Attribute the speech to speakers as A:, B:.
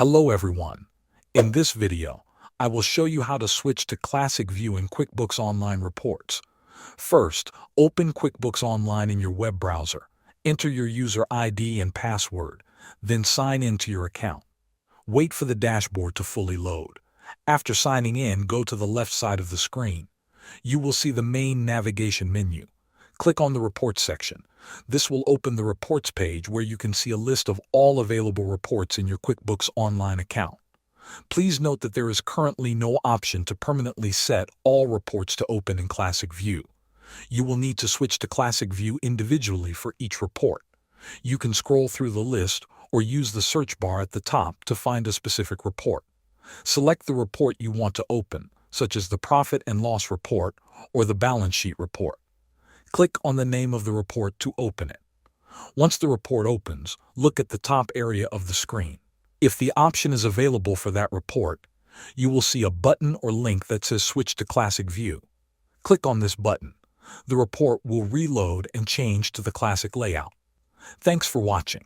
A: Hello everyone. In this video, I will show you how to switch to Classic View in QuickBooks Online reports. First, open QuickBooks Online in your web browser. Enter your user ID and password, then sign in to your account. Wait for the dashboard to fully load. After signing in, go to the left side of the screen. You will see the main navigation menu. Click on the Reports section. This will open the Reports page where you can see a list of all available reports in your QuickBooks Online account. Please note that there is currently no option to permanently set all reports to open in Classic View. You will need to switch to Classic View individually for each report. You can scroll through the list or use the search bar at the top to find a specific report. Select the report you want to open, such as the Profit and Loss report or the Balance Sheet report. Click on the name of the report to open it. Once the report opens, look at the top area of the screen. If the option is available for that report, you will see a button or link that says Switch to Classic View. Click on this button. The report will reload and change to the classic layout. Thanks for watching.